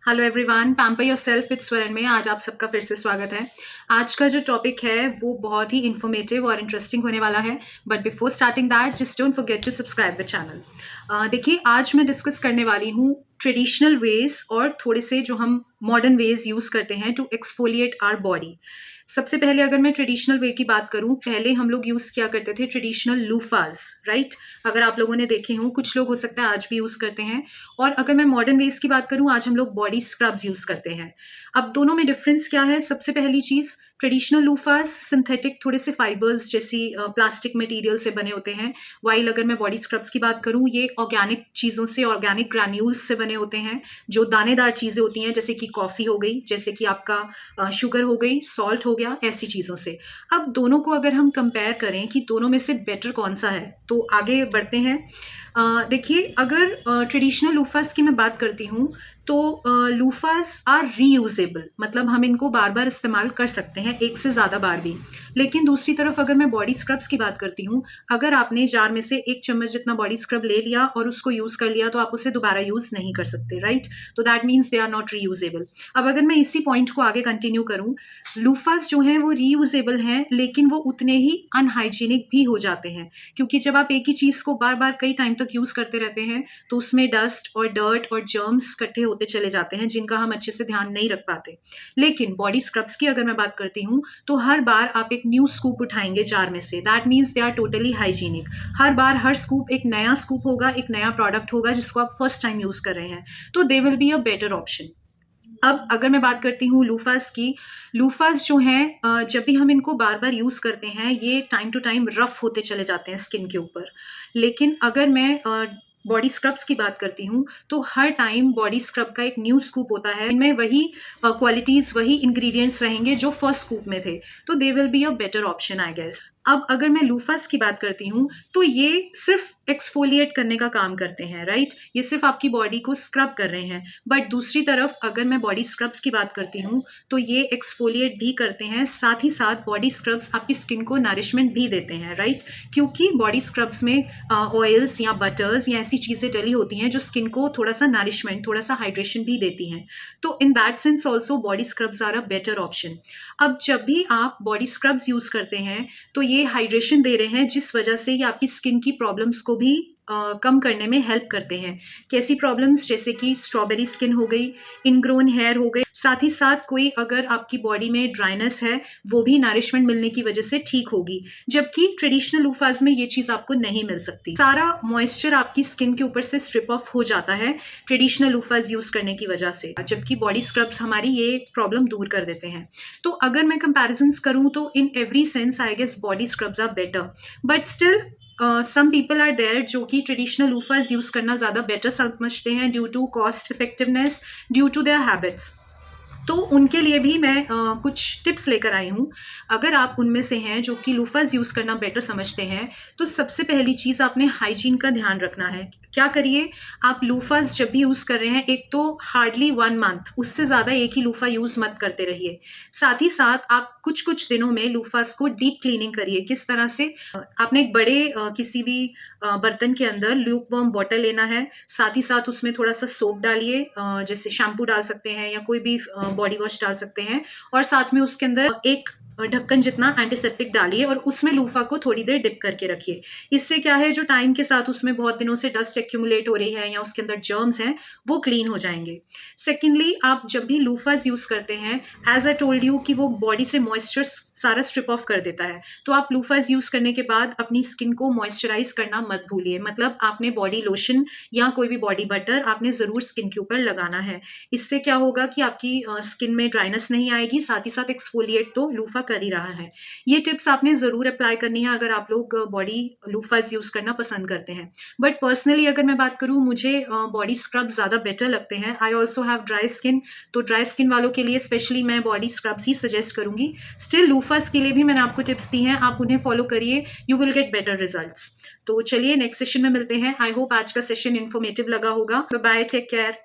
Hello everyone, pamper yourself with Swaran में आज आप सबका फिर से स्वागत है। आज का जो टॉपिक है वो बहुत ही इन्फॉर्मेटिव और इंटरेस्टिंग होने वाला है। But before starting that just don't forget to subscribe the channel. देखिए, आज मैं डिस्कस करने वाली हूँ ट्रेडिशनल वेज और थोड़े से जो हम मॉडर्न वेज यूज़ करते हैं टू एक्सफोलिएट आवर बॉडी। सबसे पहले अगर मैं ट्रेडिशनल वे की बात करूं, पहले हम लोग यूज़ किया करते थे ट्रेडिशनल लूफाज, राइट। अगर आप लोगों ने देखे हों, कुछ लोग हो सकता है आज भी यूज़ करते हैं। और अगर मैं मॉडर्न वेज की बात करूं, आज हम लोग बॉडी स्क्रब्स यूज़ करते हैं। अब दोनों में डिफरेंस क्या है? सबसे पहली चीज़, ट्रेडिशनल लूफाज सिंथेटिक थोड़े से फाइबर्स जैसी प्लास्टिक मटेरियल से बने होते हैं। वाइल अगर मैं बॉडी स्क्रब्स की बात करूं, ये ऑर्गेनिक चीज़ों से, ऑर्गेनिक ग्रैन्यूल्स से बने होते हैं। जो दानेदार चीज़ें होती हैं, जैसे कि कॉफ़ी हो गई, जैसे कि आपका शुगर हो गई, सॉल्ट हो गया, ऐसी चीज़ों से। अब दोनों को अगर हम कंपेयर करें कि दोनों में से बेटर कौन सा है, तो आगे बढ़ते हैं। देखिए, अगर ट्रेडिशनल लूफास की मैं बात करती हूँ, तो लूफास आर रीयूजेबल, मतलब हम इनको बार बार इस्तेमाल कर सकते हैं, एक से ज़्यादा बार भी। लेकिन दूसरी तरफ अगर मैं बॉडी स्क्रब्स की बात करती हूँ, अगर आपने जार में से 1 चम्मच जितना बॉडी स्क्रब ले लिया और उसको यूज़ कर लिया, तो आप उसे दोबारा यूज़ नहीं कर सकते, राइट। तो that means they are not reusable. अब अगर मैं इसी पॉइंट को आगे कंटिन्यू करूँ, लूफास जो हैं वो रीयूजेबल हैं, लेकिन वो उतने ही अनहाइजीनिक भी हो जाते हैं। क्योंकि जब आप एक ही चीज़ को बार बार कई टाइम तक यूज़ करते रहते हैं, तो उसमें डस्ट और डर्ट और जर्म्स इकट्ठे होते चले जाते हैं, जिनका हम अच्छे से ध्यान नहीं रख पाते। लेकिन बॉडी स्क्रब्स की अगर मैं बात करती हूँ, तो हर बार आप एक न्यू स्कूप उठाएंगे जार में से, that means they are totally hygienic. हर बार हर स्कूप एक नया स्कूप होगा, एक नया प्रोडक्ट होगा जिसको आप फर्स्ट टाइम यूज़ कर रहे हैं, तो they will be a better option. अब अगर मैं बात करती हूँ लूफास की, लूफास जो हैं, जब भी हम इनको बार बार यूज़ करते हैं, ये टाइम टू टाइम रफ होते चले जाते हैं स्किन के ऊपर। लेकिन अगर मैं बॉडी स्क्रब्स की बात करती हूँ, तो हर टाइम बॉडी स्क्रब का एक न्यू स्कूप होता है, इनमें वही क्वालिटीज़, वही इंग्रेडिएंट्स रहेंगे जो फर्स्ट स्कूप में थे, तो they will be a better option, I guess. अब अगर मैं लूफास की बात करती हूँ, तो ये सिर्फ एक्सफोलिएट करने का काम करते हैं, राइट। ये सिर्फ आपकी बॉडी को स्क्रब कर रहे हैं। बट दूसरी तरफ अगर मैं बॉडी स्क्रब्स की बात करती हूँ, तो ये एक्सफोलिएट भी करते हैं, साथ ही साथ बॉडी स्क्रब्स आपकी स्किन को नरिशमेंट भी देते हैं, राइट। क्योंकि बॉडी स्क्रब्स में ऑयल्स या बटर्स या ऐसी चीज़ें डली होती हैं जो स्किन को थोड़ा सा नरिशमेंट, थोड़ा सा हाइड्रेशन भी देती हैं। तो in that sense also body scrubs are a better option. अब जब भी आप बॉडी स्क्रब्स यूज़ करते हैं, तो ये हाइड्रेशन दे रहे हैं, जिस वजह से ये आपकी स्किन की प्रॉब्लम्स को भी कम करने में हेल्प करते हैं। कैसी प्रॉब्लम्स? जैसे कि स्ट्रॉबेरी स्किन हो गई, इनग्रोन हेयर हो गए, साथ ही साथ कोई अगर आपकी बॉडी में ड्राइनेस है, वो भी नरिशमेंट मिलने की वजह से ठीक होगी। जबकि ट्रेडिशनल लूफाज में ये चीज़ आपको नहीं मिल सकती। सारा मॉइस्चर आपकी स्किन के ऊपर से स्ट्रिप ऑफ हो जाता है ट्रेडिशनल लूफाज यूज़ करने की वजह से, जबकि बॉडी स्क्रब्स हमारी ये प्रॉब्लम दूर कर देते हैं। तो अगर मैं कंपैरिजन्स करूँ, तो in every sense I guess body scrubs are better. But still some people are there जो कि ट्रेडिशनल लूफाज यूज़ करना ज़्यादा बेटर समझते हैं, due to cost effectiveness, due to their habits. तो उनके लिए भी मैं कुछ टिप्स लेकर आई हूँ। अगर आप उनमें से हैं जो कि लूफाज यूज़ करना बेटर समझते हैं, तो सबसे पहली चीज़ आपने हाइजीन का ध्यान रखना है। क्या करिए, आप लूफाज जब भी यूज़ कर रहे हैं, एक तो हार्डली 1 मंथ, उससे ज़्यादा एक ही लूफा यूज़ मत करते रहिए। साथ ही साथ आप कुछ कुछ दिनों में लूफाज को डीप क्लीनिंग करिए। किस तरह से? आपने एक बड़े किसी भी बर्तन के अंदर ल्यूक वार्म वाटर लेना है, साथ ही साथ उसमें थोड़ा सा सोप डालिए, जैसे शैम्पू डाल सकते हैं या कोई भी बॉडी वॉश डाल सकते हैं, और साथ में उसके अंदर एक ढक्कन जितना एंटीसेप्टिक डालिए और उसमें लूफा को थोड़ी देर डिप करके रखिए। इससे क्या है, जो टाइम के साथ उसमें बहुत दिनों से डस्ट एक्यूमुलेट हो रही है या उसके अंदर जर्म्स हैं, वो क्लीन हो जाएंगे। सेकेंडली, आप जब भी लूफाज यूज़ करते हैं, एज आई टोल्ड यू कि वो बॉडी से मॉइस्चर सारा स्ट्रिप ऑफ कर देता है, तो आप लूफाज यूज़ करने के बाद अपनी स्किन को मॉइस्चराइज करना मत भूलिए। मतलब आपने बॉडी लोशन या कोई भी बॉडी बटर आपने ज़रूर स्किन के ऊपर लगाना है। इससे क्या होगा कि आपकी स्किन में ड्राइनेस नहीं आएगी, साथ ही साथ एक्सफोलिएट तो लूफा कर ही रहा है। ये टिप्स आपने ज़रूर अप्लाई करनी है अगर आप लोग बॉडी लूफाज यूज़ करना पसंद करते हैं। बट पर्सनली अगर मैं बात करूँ, मुझे बॉडी स्क्रब ज़्यादा बेटर लगते हैं। I also have dry skin, तो ड्राई स्किन वालों के लिए स्पेशली मैं बॉडी स्क्रब्स ही सजेस्ट करूँगी। स्टिल लूफाज के लिए भी मैंने आपको टिप्स दी हैं, आप उन्हें फॉलो करिए, you will get better results. तो चलिए नेक्स्ट सेशन में मिलते हैं। आई होप आज का सेशन इन्फॉर्मेटिव लगा होगा। Bye bye, take care.